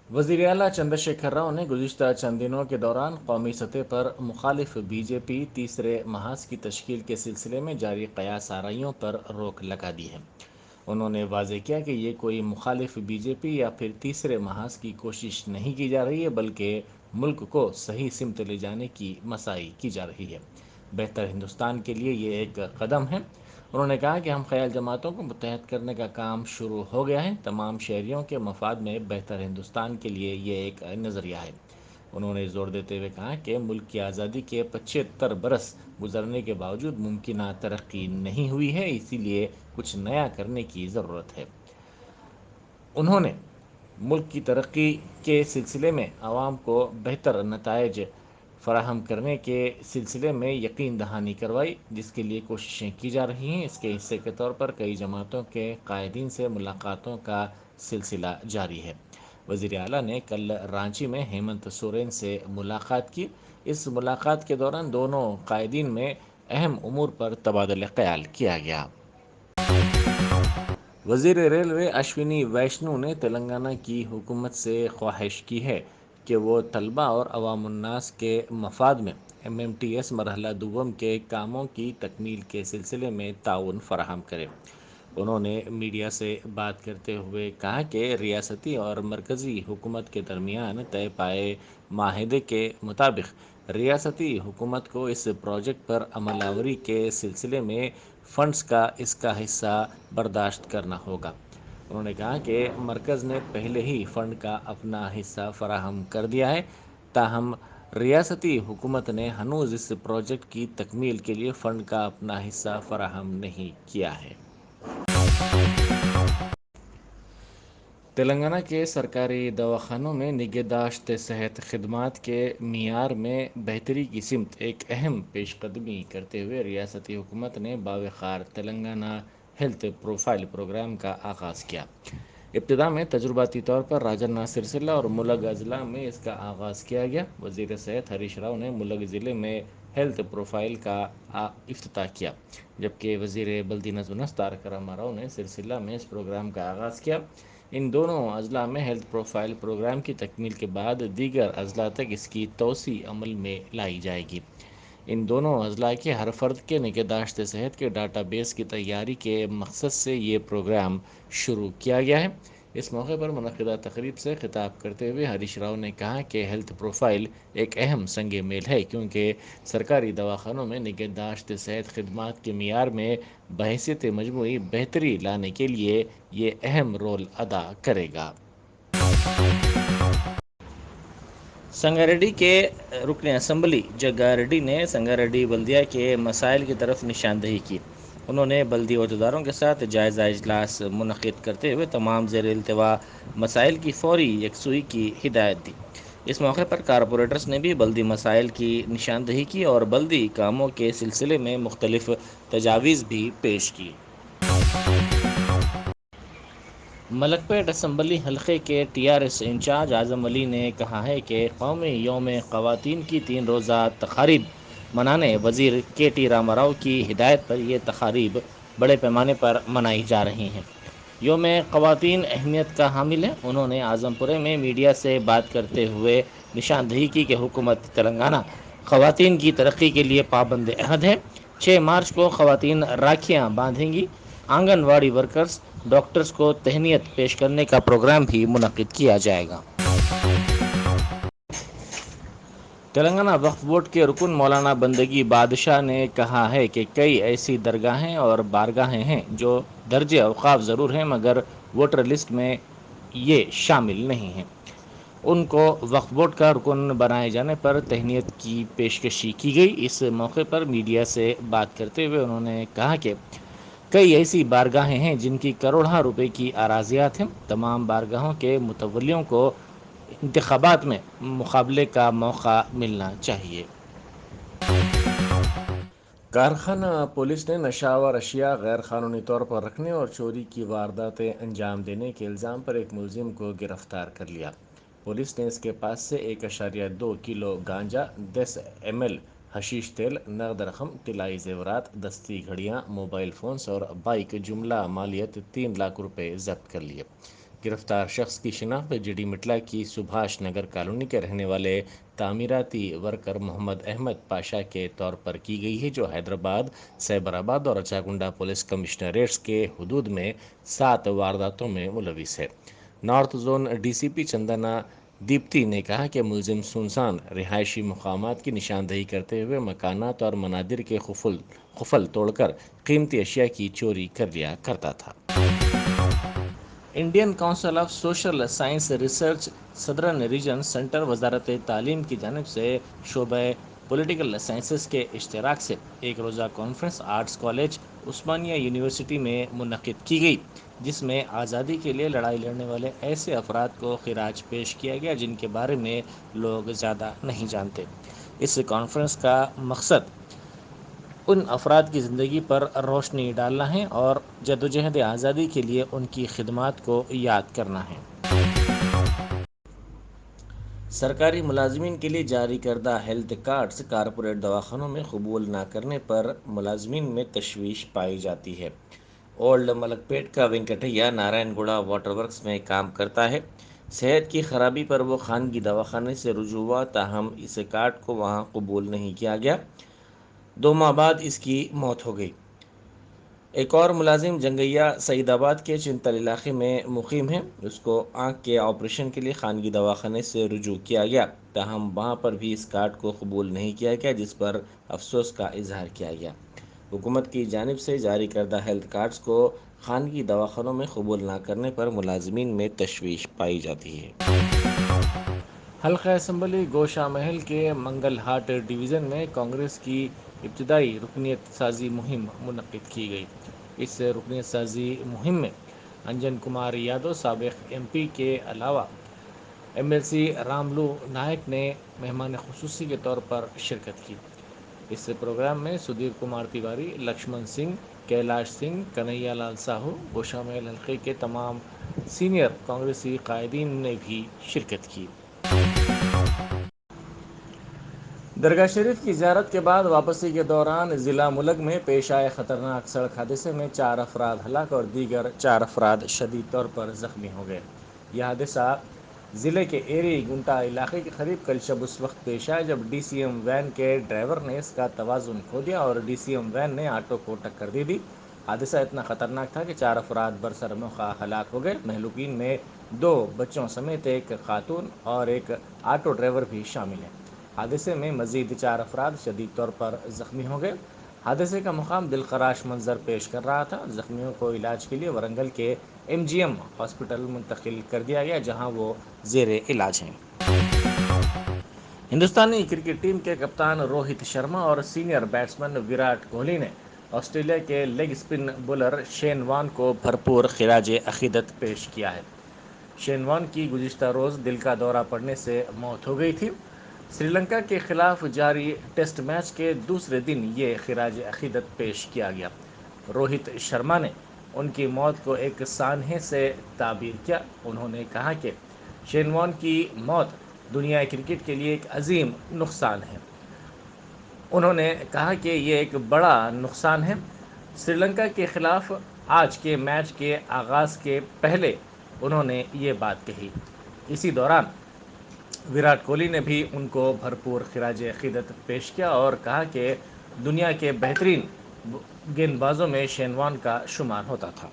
وزیر اعلیٰ چندر شیکھر راؤ نے گزشتہ چند دنوں کے دوران قومی سطح پر مخالف بی جے پی تیسرے محاذ کی تشکیل کے سلسلے میں جاری قیاس آرائیوں پر روک لگا دی ہے۔ انہوں نے واضح کیا کہ یہ کوئی مخالف بی جے پی یا پھر تیسرے محاذ کی کوشش نہیں کی جا رہی ہے، بلکہ ملک کو صحیح سمت لے جانے کی مساعی کی جا رہی ہے۔ بہتر ہندوستان کے لیے یہ ایک قدم ہے۔ انہوں نے کہا کہ ہم خیال جماعتوں کو متحد کرنے کا کام شروع ہو گیا ہے۔ تمام شہریوں کے مفاد میں بہتر ہندوستان کے لیے یہ ایک نظریہ ہے۔ انہوں نے زور دیتے ہوئے کہا کہ ملک کی آزادی کے 75 برس گزرنے کے باوجود ممکنہ ترقی نہیں ہوئی ہے، اسی لیے کچھ نیا کرنے کی ضرورت ہے۔ انہوں نے ملک کی ترقی کے سلسلے میں عوام کو بہتر نتائج فراہم کرنے کے سلسلے میں یقین دہانی کروائی، جس کے لیے کوششیں کی جا رہی ہیں۔ اس کے حصے کے طور پر کئی جماعتوں کے قائدین سے ملاقاتوں کا سلسلہ جاری ہے۔ وزیر اعلیٰ نے کل رانچی میں ہیمنت سورین سے ملاقات کی۔ اس ملاقات کے دوران دونوں قائدین میں اہم امور پر تبادلہ خیال کیا گیا۔ وزیر ریلوے اشونی ویشنو نے تلنگانہ کی حکومت سے خواہش کی ہے کہ وہ طلباء اور عوام الناس کے مفاد میں MMTS مرحلہ دوم کے کاموں کی تکمیل کے سلسلے میں تعاون فراہم کرے۔ انہوں نے میڈیا سے بات کرتے ہوئے کہا کہ ریاستی اور مرکزی حکومت کے درمیان طے پائے معاہدے کے مطابق ریاستی حکومت کو اس پروجیکٹ پر عمل آوری کے سلسلے میں فنڈز کا اس کا حصہ برداشت کرنا ہوگا۔ انہوں نے کہا کہ مرکز نے پہلے ہی فنڈ کا اپنا حصہ فراہم کر دیا ہے، تاہم ریاستی حکومت نے ہنوز اس پروجیکٹ کی تکمیل کے لیے فنڈ کا اپنا حصہ فراہم نہیں کیا ہے۔ تلنگانہ کے سرکاری دواخانوں میں نگہداشت صحت خدمات کے معیار میں بہتری کی سمت ایک اہم پیش قدمی کرتے ہوئے ریاستی حکومت نے باوقار تلنگانہ ہیلتھ پروفائل پروگرام کا آغاز کیا۔ ابتدا میں تجرباتی طور پر راجنا سرسلہ اور ملگ اضلاع میں اس کا آغاز کیا گیا۔ وزیر صحت ہریش راؤ نے ملگ ضلع میں ہیلتھ پروفائل کا افتتاح کیا، جبکہ وزیر بلدی نظم و نسق تارک راما راؤ نے سرسلہ میں اس پروگرام کا آغاز کیا۔ ان دونوں اضلاع میں ہیلتھ پروفائل پروگرام کی تکمیل کے بعد دیگر اضلاع تک اس کی توسیع عمل میں لائی جائے گی۔ ان دونوں اضلاع کے ہر فرد کے نگہداشت صحت کے ڈاٹا بیس کی تیاری کے مقصد سے یہ پروگرام شروع کیا گیا ہے۔ اس موقع پر منعقدہ تقریب سے خطاب کرتے ہوئے ہریش راؤ نے کہا کہ ہیلتھ پروفائل ایک اہم سنگ میل ہے، کیونکہ سرکاری دواخانوں میں نگہداشت صحت خدمات کے معیار میں بحیثیت مجموعی بہتری لانے کے لیے یہ اہم رول ادا کرے گا۔ سنگاریڈی کے رکن اسمبلی جگا ریڈی نے سنگاریڈی بلدیہ کے مسائل کی طرف نشاندہی کی۔ انہوں نے بلدی عہدیداروں کے ساتھ جائزہ اجلاس منعقد کرتے ہوئے تمام زیر التواء مسائل کی فوری یکسوئی کی ہدایت دی۔ اس موقع پر کارپوریٹرز نے بھی بلدی مسائل کی نشاندہی کی اور بلدی کاموں کے سلسلے میں مختلف تجاویز بھی پیش کی۔ ملک پیٹ اسمبلی حلقے کے TRS انچارج اعظم علی نے کہا ہے کہ قومی یوم خواتین کی 3 روزہ تقاریب منانے وزیر KT راما راؤ کی ہدایت پر یہ تقاریب بڑے پیمانے پر منائی جا رہی ہیں۔ یوم خواتین اہمیت کا حامل ہے۔ انہوں نے اعظم پورے میں میڈیا سے بات کرتے ہوئے نشاندہی کی کہ حکومت تلنگانہ خواتین کی ترقی کے لیے پابند عہد ہے۔ 6 مارچ کو خواتین راکھیاں باندھیں گی۔ آنگن واڑی ورکرز، ڈاکٹرز کو تہنیت پیش کرنے کا پروگرام بھی منعقد کیا جائے گا۔ تلنگانہ وقف بورڈ کے رکن مولانا بندگی بادشاہ نے کہا ہے کہ کئی ایسی درگاہیں اور بارگاہیں ہیں جو درج اوقاف ضرور ہیں، مگر ووٹر لسٹ میں یہ شامل نہیں ہیں۔ ان کو وقف بورڈ کا رکن بنائے جانے پر تہنیت کی پیشکشی کی گئی۔ اس موقع پر میڈیا سے بات کرتے ہوئے انہوں نے کہا کہ کئی ایسی بارگاہیں ہیں جن کی کروڑہا روپے کی اراضیات ہیں۔ تمام بارگاہوں کے متولیوں کو انتخابات میں مقابلے کا موقع ملنا چاہیے۔ کارخانہ پولیس نے نشہ آور اشیاء غیر قانونی طور پر رکھنے اور چوری کی وارداتیں انجام دینے کے الزام پر ایک ملزم کو گرفتار کر لیا۔ پولیس نے اس کے پاس سے 1.2 کلو گانجا، 10 ml حشیش تیل، نقد رقم، طلائی زیورات، دستی گھڑیاں، موبائل فونز اور بائیک جملہ مالیت 3 لاکھ روپے ضبط کر لیے۔ گرفتار شخص کی شناخت جی ڈی مٹلا کی سبھاش نگر کالونی کے رہنے والے تعمیراتی ورکر محمد احمد پاشا کے طور پر کی گئی ہے، جو حیدرآباد، سیبر آباد اور اچاگنڈا پولیس کمشنریٹس کے حدود میں 7 وارداتوں میں ملوث ہے۔ نارتھ زون ڈی سی پی چندنا دیپتی نے کہا کہ ملزم سنسان رہائشی مقامات کی نشاندہی کرتے ہوئے مکانات اور منادر کے قفل توڑ کر قیمتی اشیاء کی چوری کر لیا کرتا تھا۔ Indian council of social science research southern region centre وزارت تعلیم کی جانب سے شعبہ پولیٹیکل سائنسز کے اشتراک سے ایک روزہ کانفرنس آرٹس کالج عثمانیہ یونیورسٹی میں منعقد کی گئی، جس میں آزادی کے لیے لڑائی لڑنے والے ایسے افراد کو خراج پیش کیا گیا جن کے بارے میں لوگ زیادہ نہیں جانتے۔ اس کانفرنس کا مقصد ان افراد کی زندگی پر روشنی ڈالنا ہے اور جدوجہد آزادی کے لیے ان کی خدمات کو یاد کرنا ہے۔ سرکاری ملازمین کے لیے جاری کردہ ہیلتھ کارڈز کارپوریٹ دواخانوں میں قبول نہ کرنے پر ملازمین میں تشویش پائی جاتی ہے۔ اولڈ ملک پیٹ کا وینکٹیا نارائن گوڑا واٹر ورکس میں کام کرتا ہے۔ صحت کی خرابی پر وہ خانگی دواخانے سے رجوع ہوا، تاہم اس کارڈ کو وہاں قبول نہیں کیا گیا۔ 2 ماہ بعد اس کی موت ہو گئی۔ ایک اور ملازم جنگیا سعید آباد کے چنتل علاقے میں مقیم ہے۔ اس کو آنکھ کے آپریشن کے لیے خانگی دواخانے سے رجوع کیا گیا، تاہم وہاں پر بھی اس کارڈ کو قبول نہیں کیا گیا، جس پر افسوس کا اظہار کیا گیا۔ حکومت کی جانب سے جاری کردہ ہیلتھ کارڈز کو خانگی دواخانوں میں قبول نہ کرنے پر ملازمین میں تشویش پائی جاتی ہے۔ حلقہ اسمبلی گوشہ محل کے منگل ہاٹ ڈویژن میں کانگریس کی ابتدائی رکنیت سازی مہم منعقد کی گئی۔ اس رکنیت سازی مہم میں انجن کمار یادو سابق ایم پی کے علاوہ M L C Ramulu Naik نے مہمان خصوصی کے طور پر شرکت کی۔ اس پروگرام میں سدھیر کمار تیواری، لکشمن سنگھ، کیلاش سنگھ، کنہیا لال ساہو، گوشہ محل حلقے کے تمام سینئر کانگریسی قائدین نے بھی شرکت کی۔ درگاہ شریف کی زیارت کے بعد واپسی کے دوران ضلع ملک میں پیش آئے خطرناک سڑک حادثے میں 4 افراد ہلاک اور دیگر 4 افراد شدید طور پر زخمی ہو گئے۔ یہ حادثہ ضلع کے ایری گنٹا علاقے کے قریب کل شب اس وقت پیش آیا جب ڈی سی ایم وین کے ڈرائیور نے اس کا توازن کھو دیا اور ڈی سی ایم وین نے آٹو کو ٹکر دے دی۔ حادثہ اتنا خطرناک تھا کہ 4 افراد برسر موقع ہلاک ہو گئے۔ مہلوکین میں 2 بچوں سمیت ایک خاتون اور ایک آٹو ڈرائیور بھی شامل ہیں۔ حادثے میں مزید 4 افراد شدید طور پر زخمی ہو گئے۔ حادثے کا مقام دلخراش منظر پیش کر رہا تھا۔ زخمیوں کو علاج کے لیے ورنگل کے ایم جی ایم ہاسپٹل منتقل کر دیا گیا، جہاں وہ زیر علاج ہیں۔ ہندوستانی کرکٹ ٹیم کے کپتان روہت شرما اور سینئر بیٹسمین وراٹ کوہلی نے آسٹریلیا کے league spin bowler Shane Warne کو بھرپور خراج عقیدت پیش کیا ہے۔ شین وارن کی گزشتہ روز دل کا دورہ پڑنے سے موت ہو گئی تھی۔ سری لنکا کے خلاف جاری ٹیسٹ میچ کے دوسرے دن یہ خراج عقیدت پیش کیا گیا۔ روہت شرما نے ان کی موت کو ایک سانحے سے تعبیر کیا۔ انہوں نے کہا کہ شین وارن کی موت دنیا کرکٹ کے لیے ایک عظیم نقصان ہے۔ انہوں نے کہا کہ یہ ایک بڑا نقصان ہے۔ سری لنکا کے خلاف آج کے میچ کے آغاز کے پہلے انہوں نے یہ بات کہی۔ اسی دوران وراٹ کوہلی نے بھی ان کو بھرپور خراج عقیدت پیش کیا اور کہا کہ دنیا کے بہترین گیند بازوں میں شین وارن کا شمار ہوتا تھا۔